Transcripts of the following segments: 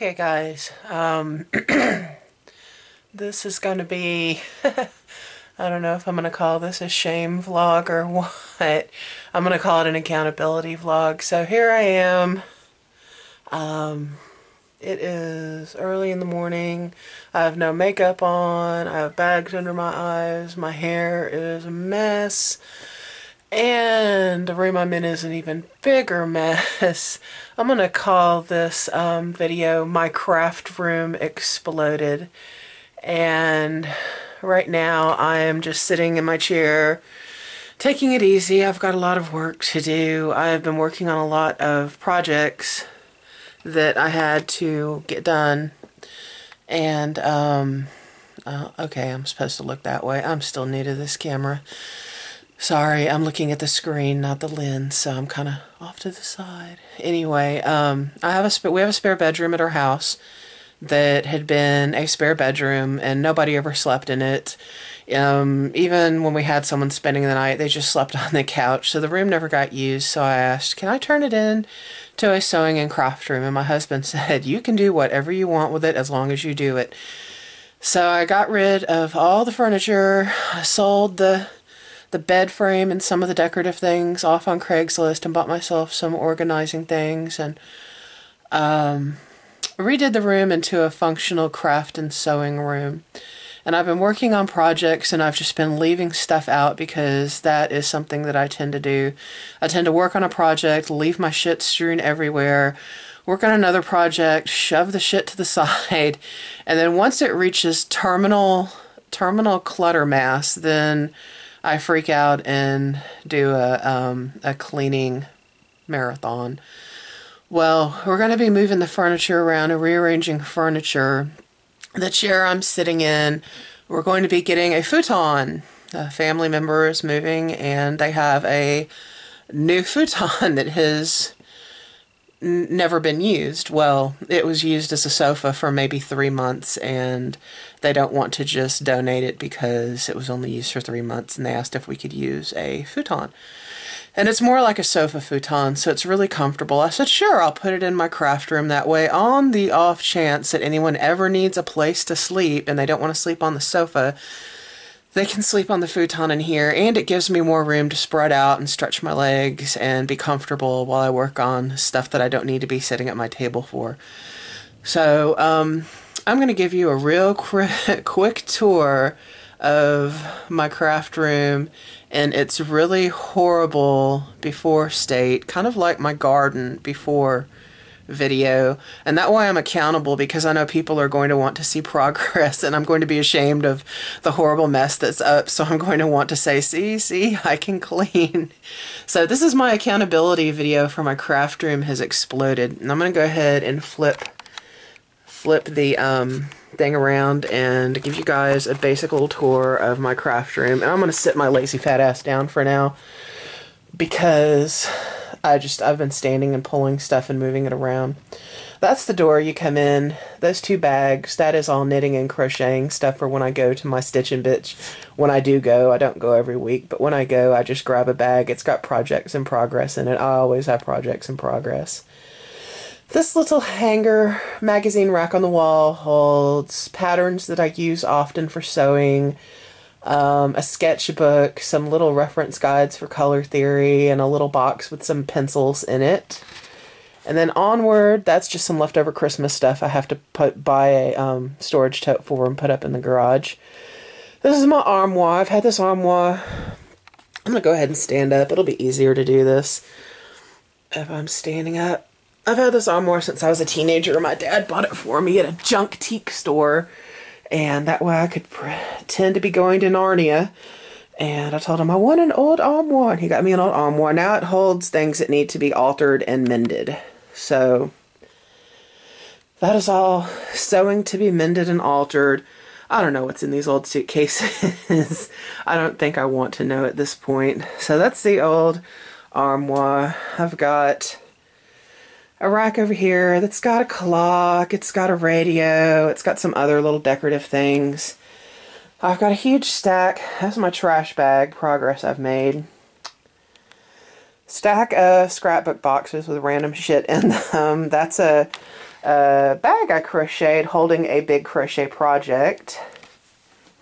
Okay guys, this is going to be, I don't know if I'm going to call this a shame vlog or what. I'm going to call it an accountability vlog. So here I am. It is early in the morning. I have no makeup on. I have bags under my eyes. My hair is a mess. And the room I'm in is an even bigger mess. I'm going to call this video My Craft Room Exploded. And right now I am just sitting in my chair, taking it easy. I've got a lot of work to do. I have been working on a lot of projects that I had to get done. And, okay, I'm supposed to look that way. I'm still new to this camera. Sorry, I'm looking at the screen, not the lens, so I'm kind of off to the side. Anyway, we have a spare bedroom at our house that had been a spare bedroom, and nobody ever slept in it. Even when we had someone spending the night, they just slept on the couch, so the room never got used. So I asked, can I turn it in to a sewing and craft room? And my husband said, you can do whatever you want with it as long as you do it. So I got rid of all the furniture. I sold the bed frame and some of the decorative things off on Craigslist and bought myself some organizing things, and redid the room into a functional craft and sewing room. And I've been working on projects, and I've just been leaving stuff out because that is something that I tend to do. I tend to work on a project, leave my shit strewn everywhere, work on another project, shove the shit to the side, and then once it reaches terminal clutter mass, then I freak out and do a cleaning marathon. Well, we're going to be moving the furniture around and rearranging furniture. The chair I'm sitting in, we're going to be getting a futon. A family member is moving, and they have a new futon that has never been used. Well, it was used as a sofa for maybe 3 months, and they don't want to just donate it because it was only used for 3 months, and they asked if we could use a futon. And it's more like a sofa futon, so it's really comfortable. I said, sure, I'll put it in my craft room. That way, on the off chance that anyone ever needs a place to sleep and they don't want to sleep on the sofa, they can sleep on the futon in here, and it gives me more room to spread out and stretch my legs and be comfortable while I work on stuff that I don't need to be sitting at my table for. So, I'm going to give you a real quick tour of my craft room, and it's really horrible before state, kind of like my garden before video, and that way I'm accountable, because I know people are going to want to see progress, and I'm going to be ashamed of the horrible mess that's up, so I'm going to want to say, see, I can clean. So this is my accountability video for my craft room has exploded, and I'm going to go ahead and flip the thing around and give you guys a basic little tour of my craft room. And I'm going to sit my lazy fat ass down for now, because I've been standing and pulling stuff and moving it around. That's the door you come in. Those 2 bags, that is all knitting and crocheting stuff for when I go to my Stitch and Bitch. When I do go, I don't go every week, but when I go, I just grab a bag. It's got projects in progress in it. I always have projects in progress. This little hanger magazine rack on the wall holds patterns that I use often for sewing, a sketchbook, some little reference guides for color theory, and a little box with some pencils in it. And then onward, that's just some leftover Christmas stuff I have to buy a storage tote for and put up in the garage. This is my armoire. I've had this armoire. I'm going to go ahead and stand up. It'll be easier to do this if I'm standing up. I've had this armoire since I was a teenager. My dad bought it for me at a junk-teak store, and that way I could pretend to be going to Narnia. And I told him I want an old armoire, and he got me an old armoire. Now it holds things that need to be altered and mended. So that is all sewing to be mended and altered. I don't know what's in these old suitcases. I don't think I want to know at this point. So that's the old armoire. I've got a rack over here that's got a clock, it's got a radio, it's got some other little decorative things. I've got a huge stack. That's my trash bag, progress I've made. Stack of scrapbook boxes with random shit in them. That's a a bag I crocheted holding a big crochet project.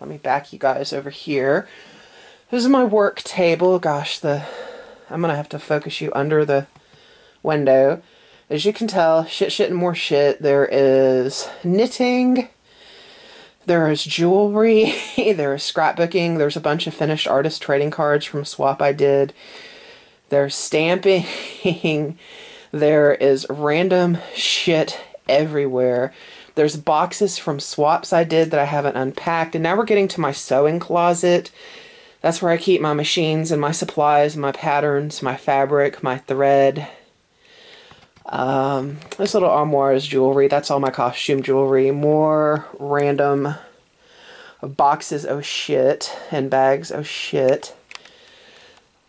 Let me back you guys over here. This is my work table. Gosh, I'm gonna have to focus you under the window. As you can tell, shit, and more shit. There is knitting. There is jewelry. There is scrapbooking. There's a bunch of finished artist trading cards from a swap I did. There's stamping. There is random shit everywhere. There's boxes from swaps I did that I haven't unpacked. And now we're getting to my sewing closet. That's where I keep my machines and my supplies, my patterns, my fabric, my thread. This little armoire is jewelry. That's all my costume jewelry. More random boxes, oh shit, and bags, oh shit.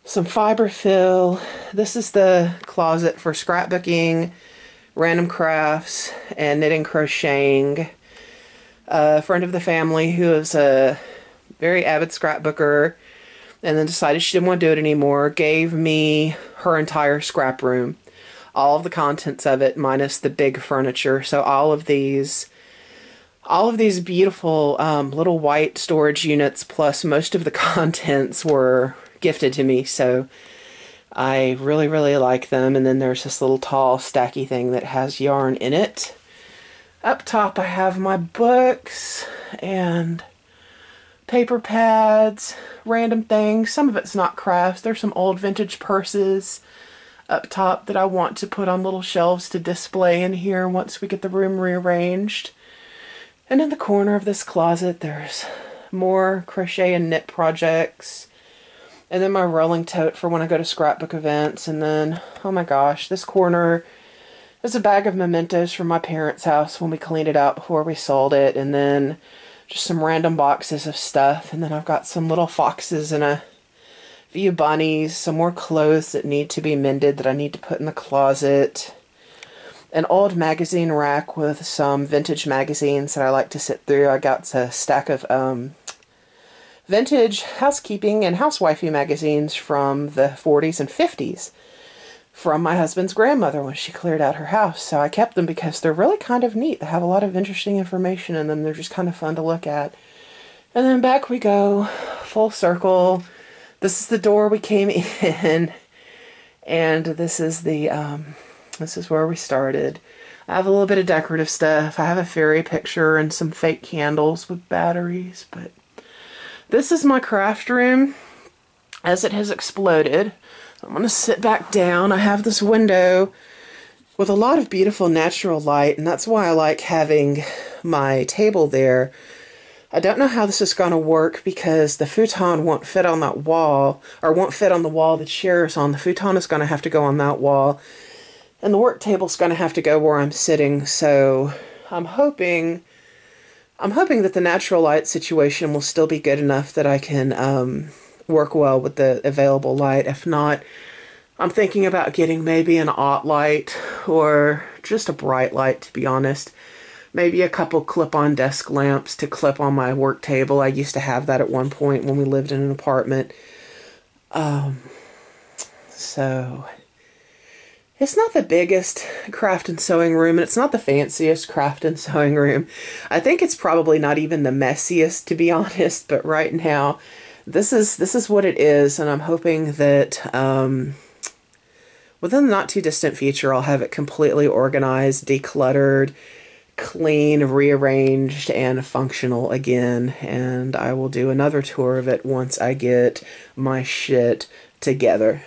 Some fiber fill. This is the closet for scrapbooking, random crafts, and knitting, crocheting. A friend of the family who is a very avid scrapbooker and then decided she didn't want to do it anymore, gave me her entire scrap room. All of the contents of it minus the big furniture. So all of these beautiful little white storage units plus most of the contents were gifted to me. So I really, really like them. And then there's this little tall stacky thing that has yarn in it. Up top I have my books and paper pads, random things. Some of it's not crafts. There's some old vintage purses up top that I want to put on little shelves to display in here once we get the room rearranged. And in the corner of this closet there's more crochet and knit projects. And then my rolling tote for when I go to scrapbook events. And then, oh my gosh, this corner is a bag of mementos from my parents' house when we cleaned it out before we sold it. And then just some random boxes of stuff. And then I've got some little foxes and a few bunnies, some more clothes that need to be mended that I need to put in the closet. An old magazine rack with some vintage magazines that I like to sit through. I got a stack of vintage housekeeping and housewifey magazines from the 40s and 50s from my husband's grandmother when she cleared out her house. So I kept them because they're really kind of neat. They have a lot of interesting information in them. They're just kind of fun to look at. And then back we go, full circle. This is the door we came in, and this is where we started. I have a little bit of decorative stuff. I have a fairy picture and some fake candles with batteries, but this is my craft room as it has exploded. I'm going to sit back down. I have this window with a lot of beautiful natural light, and that's why I like having my table there. I don't know how this is going to work because the futon won't fit on that wall, or won't fit on the wall the chair is on. The futon is going to have to go on that wall, and the work table's going to have to go where I'm sitting. So I'm hoping that the natural light situation will still be good enough that I can work well with the available light. If not, I'm thinking about getting maybe an aught light or just a bright light, to be honest. Maybe a couple clip-on desk lamps to clip on my work table. I used to have that at one point when we lived in an apartment. So it's not the biggest craft and sewing room, and it's not the fanciest craft and sewing room. I think it's probably not even the messiest, to be honest, but right now this is what it is, and I'm hoping that within the not too distant future I'll have it completely organized, decluttered, clean, rearranged, and functional again, and I will do another tour of it once I get my shit together.